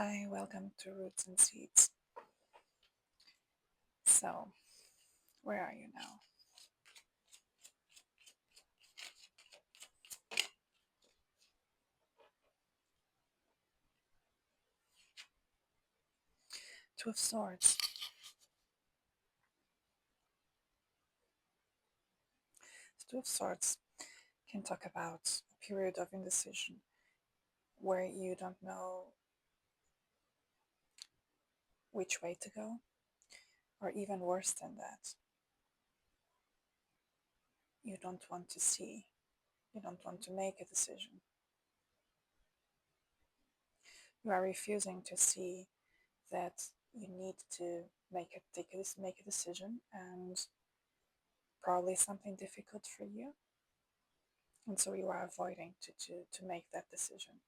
Hi, welcome to Roots and Seeds. So, where are you now? Two of Swords. Two of Swords can talk about a period of indecision where you don't know which way to go, or even worse than that, you don't want to see, you don't want to make a decision. You are refusing to see that you need to make a decision, and probably something difficult for you, and so you are avoiding to make that decision.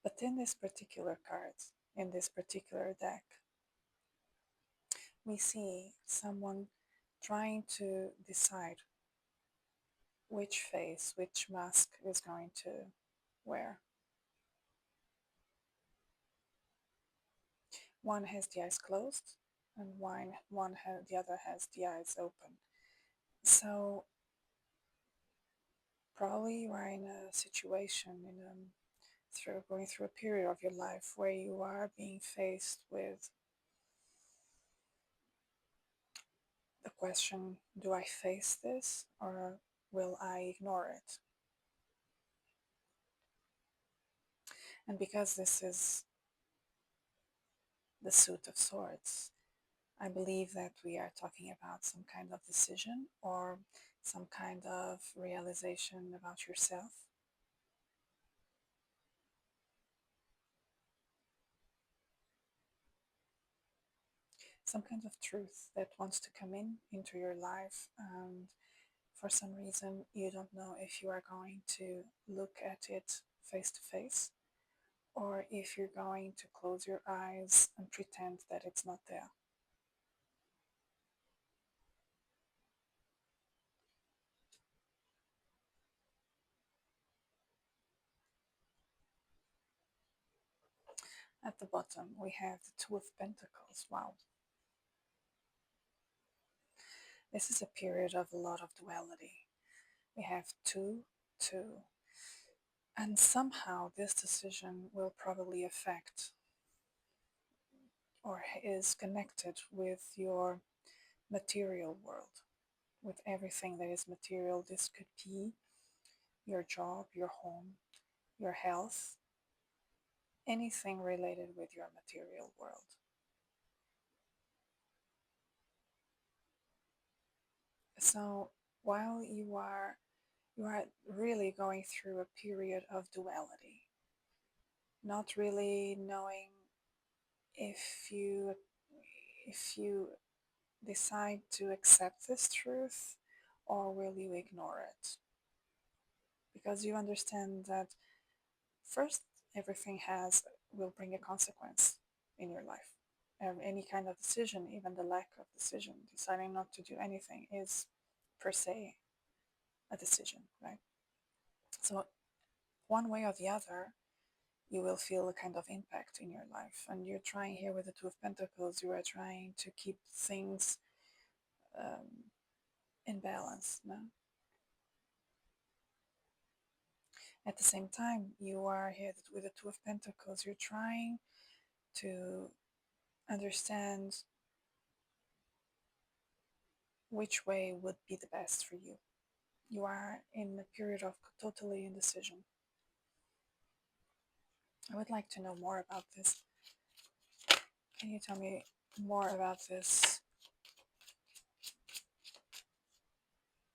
But in this particular card, in this particular deck, we see someone trying to decide which face, which mask is going to wear. One has the eyes closed, and the other has the eyes open. So probably you are in a situation, going through a period of your life where you are being faced with the question, do I face this or will I ignore it? And because this is the Suit of Swords, I believe that we are talking about some kind of decision or some kind of realization about yourself. Some kind of truth that wants to come into your life, and for some reason you don't know if you are going to look at it face to face or if you're going to close your eyes and pretend that it's not there. At the bottom we have the Two of Pentacles. Wow, this is a period of a lot of duality. We have two, and somehow this decision will probably affect or is connected with your material world, with everything that is material. This could be your job, your home, your health, anything related with your material world. So while you are really going through a period of duality, not really knowing if you decide to accept this truth or will you ignore it, because you understand that first everything will bring a consequence in your life. Any kind of decision, even the lack of decision, deciding not to do anything, is per se a decision, right? So one way or the other you will feel a kind of impact in your life, and you're trying here with the Two of Pentacles, you are trying to keep things um, in balance, no? At the same time, you are here with the Two of Pentacles, you're trying to understand which way would be the best for you. You are in a period of totally indecision. I would like to know more about this. Can you tell me more about this?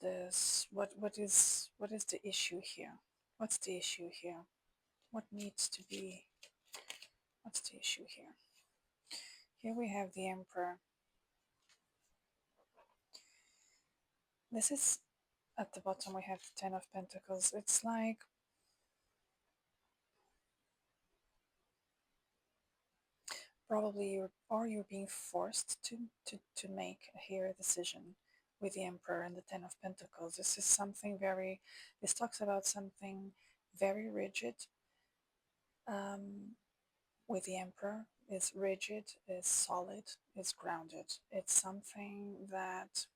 What is the issue here? What's the issue here? What needs to be? What's the issue here? Here we have the Emperor. This is at the bottom. We have the Ten of Pentacles. It's like probably you're being forced to make here a decision with the Emperor and the Ten of Pentacles. This talks about something very rigid, um, with the Emperor is rigid, is solid, is grounded. It's something that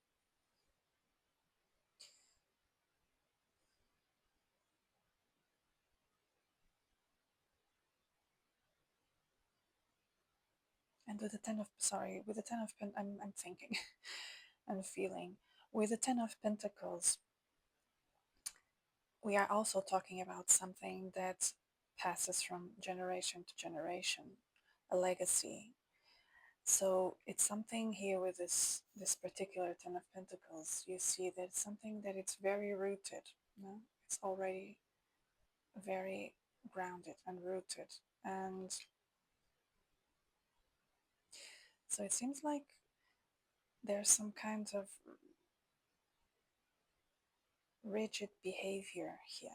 and with the with the ten of I'm thinking and feeling. With the Ten of Pentacles, we are also talking about something that passes from generation to generation, a legacy. So it's something here with this particular Ten of Pentacles. You see that it's something that it's very rooted. No? It's already very grounded and rooted. And so it seems like there's some kind of rigid behavior here.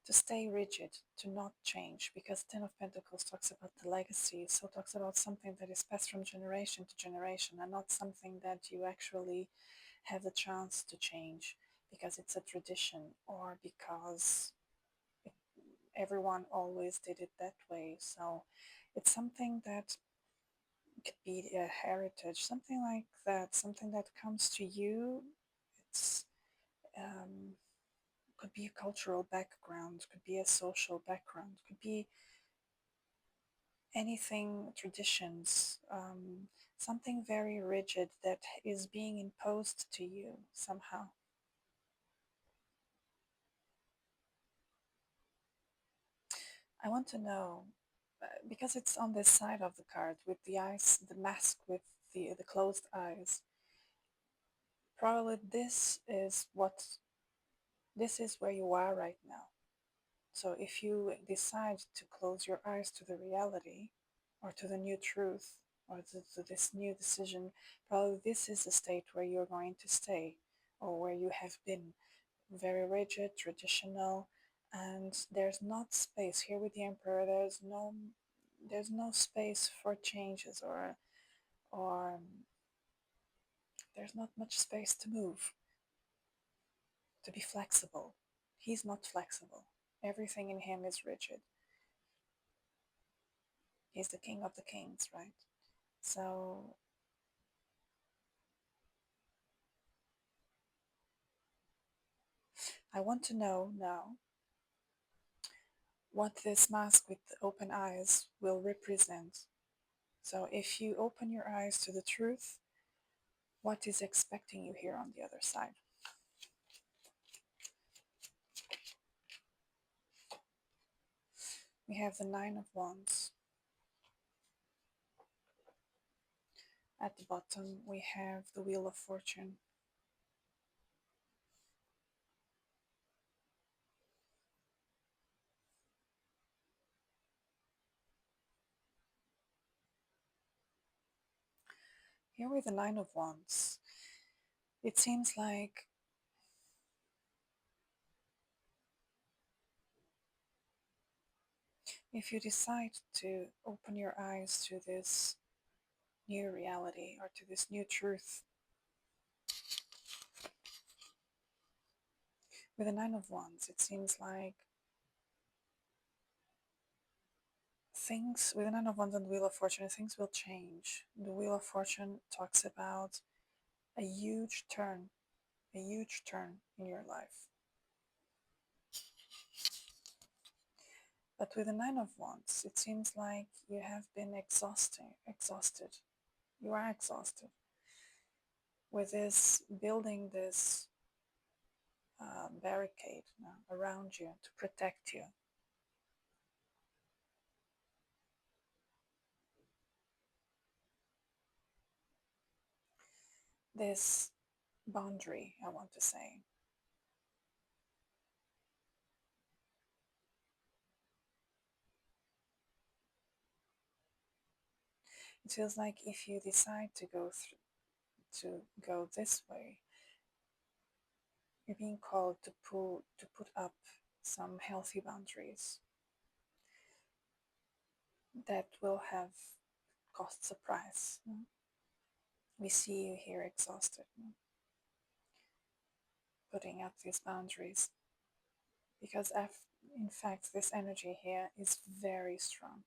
To stay rigid, to not change, because Ten of Pentacles talks about the legacy, so talks about something that is passed from generation to generation and not something that you actually have the chance to change because it's a tradition or because it, everyone always did it that way. So it's something that could be a heritage, something like that, something that comes to you. It's could be a cultural background, could be a social background, could be anything, traditions, something very rigid that is being imposed to you somehow. I want to know, because it's on this side of the card with the eyes, the mask with the closed eyes. Probably this is where you are right now. So if you decide to close your eyes to the reality or to the new truth or to this new decision, probably this is the state where you're going to stay or where you have been very rigid, traditional, and there's not space here with the Emperor. There's no space for changes or there's not much space to move, to be flexible. He's not flexible. Everything in him is rigid. He's the king of the kings, right? So I want to know now what this mask with the open eyes will represent. So if you open your eyes to the truth, what is expecting you here on the other side? We have the Nine of Wands. At the bottom, we have the Wheel of Fortune. Here with the Nine of Wands, it seems like if you decide to open your eyes to this new reality or to this new truth, with the Nine of Wands, it seems like things, with the Nine of Wands and the Wheel of Fortune, things will change. The Wheel of Fortune talks about a huge turn in your life. But with the Nine of Wands, it seems like you have been exhausted. You are exhausted with this, building this barricade around you to protect you. This boundary, I want to say. It feels like if you decide to go this way, you're being called to put up some healthy boundaries that will have cost a price. We see you here exhausted. putting up these boundaries, because in fact this energy here is very strong.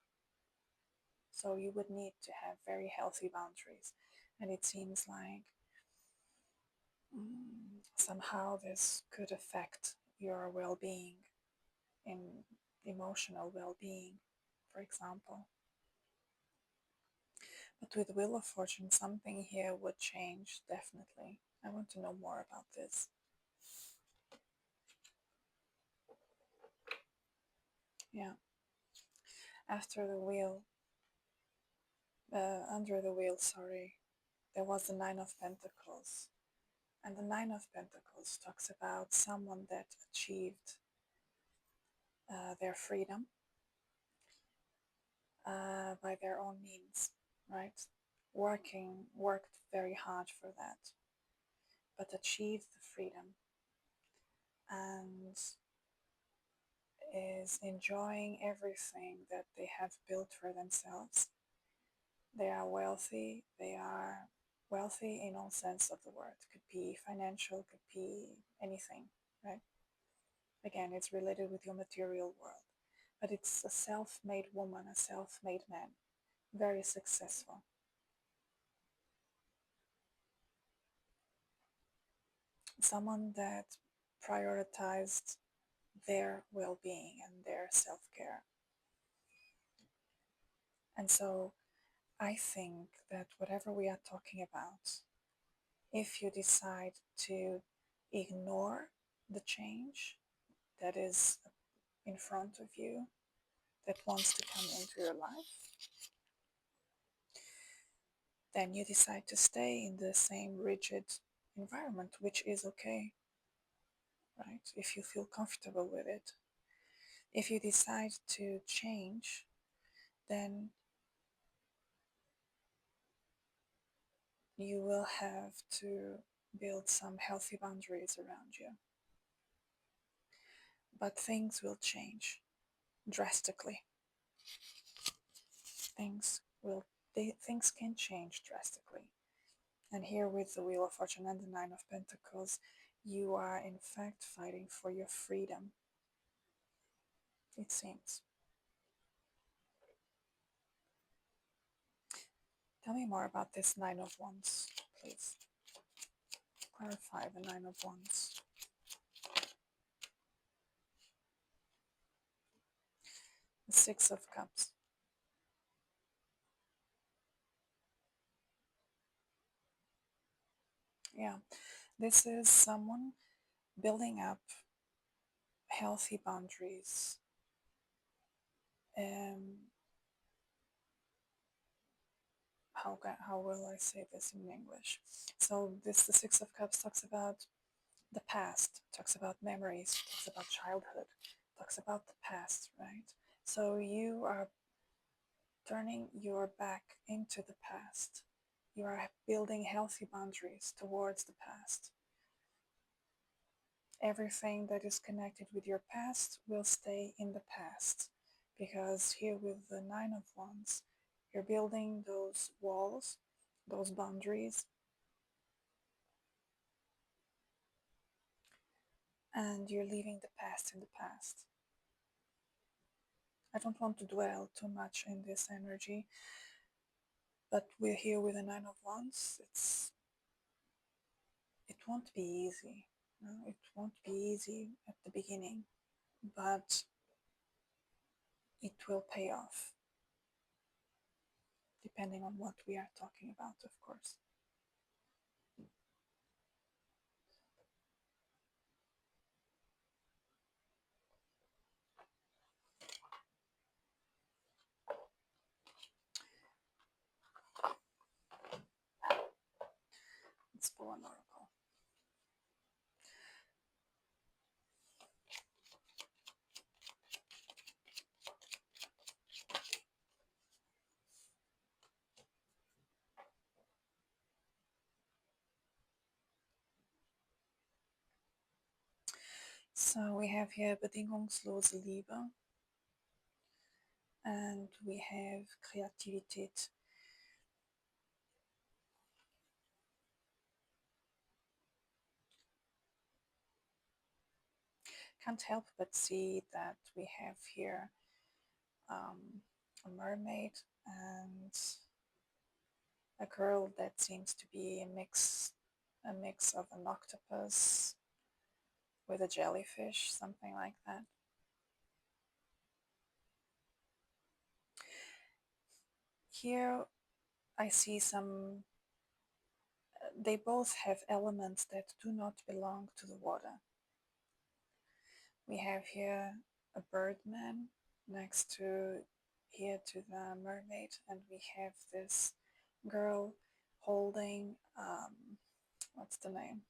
So you would need to have very healthy boundaries, and it seems like somehow this could affect your well-being, in emotional well-being, for example. But with Wheel of Fortune, something here would change, definitely. I want to know more about this. Yeah. After the wheel, under the wheel, sorry, there was the Nine of Pentacles. And the Nine of Pentacles talks about someone that achieved their freedom by their own means, right? Worked very hard for that, but achieved the freedom and is enjoying everything that they have built for themselves. They are wealthy. They are wealthy in all sense of the word. Could be financial, could be anything, right? Again, it's related with your material world. But it's a self-made woman, a self-made man, very successful. Someone that prioritized their well-being and their self-care. And so I think that whatever we are talking about, if you decide to ignore the change that is in front of you, that wants to come into your life, then you decide to stay in the same rigid environment, which is okay, right? If you feel comfortable with it. If you decide to change, then you will have to build some healthy boundaries around you. But things will change drastically. Things can change drastically. And here with the Wheel of Fortune and the Nine of Pentacles, you are in fact fighting for your freedom, it seems. Tell me more about this Nine of Wands, please. Clarify the Nine of Wands. The Six of Cups. Yeah, this is someone building up healthy boundaries. How will I say this in English? So the Six of Cups talks about the past, talks about memories, talks about childhood, talks about the past, right? So you are turning your back into the past. You are building healthy boundaries towards the past. Everything that is connected with your past will stay in the past, because here with the Nine of Wands, you're building those walls, those boundaries, and you're leaving the past in the past. I don't want to dwell too much in this energy, but we're here with the Nine of Wands. It won't be easy. No, it won't be easy at the beginning, but it will pay off, depending on what we are talking about, of course. Let's pull an oracle. So we have here bedingungslose Liebe, and we have Kreativität. can't help but see that we have here a mermaid and a girl that seems to be a mix of an octopus with a jellyfish, something like that. Here I see they both have elements that do not belong to the water. We have here a birdman next to here to the mermaid, and we have this girl holding what's the name?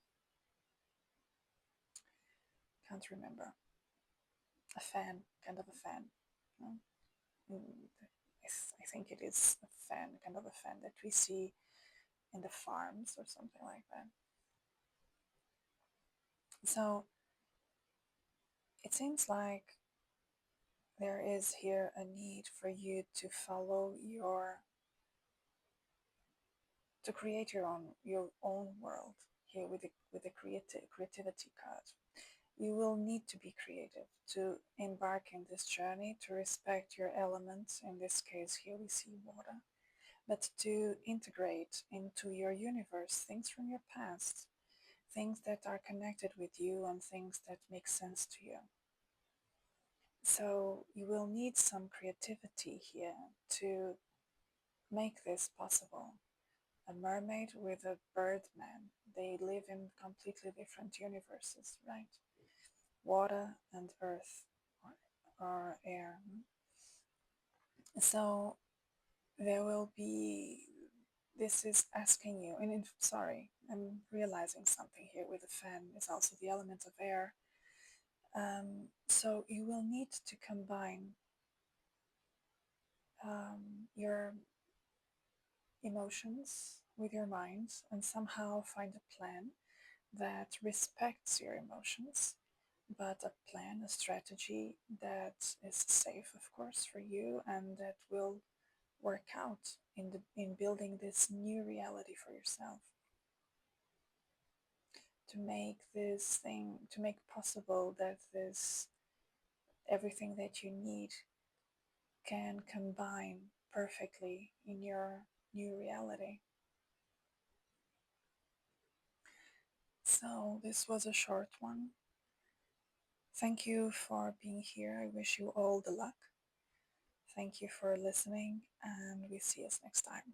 Can't remember. A fan, kind of a fan. No? I think it is a fan, kind of a fan that we see in the farms or something like that. So it seems like there is here a need for you to follow to create your own world here with the creativity card. You will need to be creative to embark in this journey, to respect your elements. In this case here we see water, but to integrate into your universe things from your past, things that are connected with you and things that make sense to you. So you will need some creativity here to make this possible. A mermaid with a birdman, they live in completely different universes, right? Water and earth or air. So there will be, this is asking you, and sorry, I'm realizing something here with the fan is also the element of air. So you will need to combine your emotions with your mind and somehow find a plan that respects your emotions, but a plan, a strategy that is safe, of course, for you and that will work out in building this new reality for yourself. To make this thing, to make possible that this everything that you need can combine perfectly in your new reality. So this was a short one. Thank you for being here. I wish you all the luck. Thank you for listening, and we see us next time.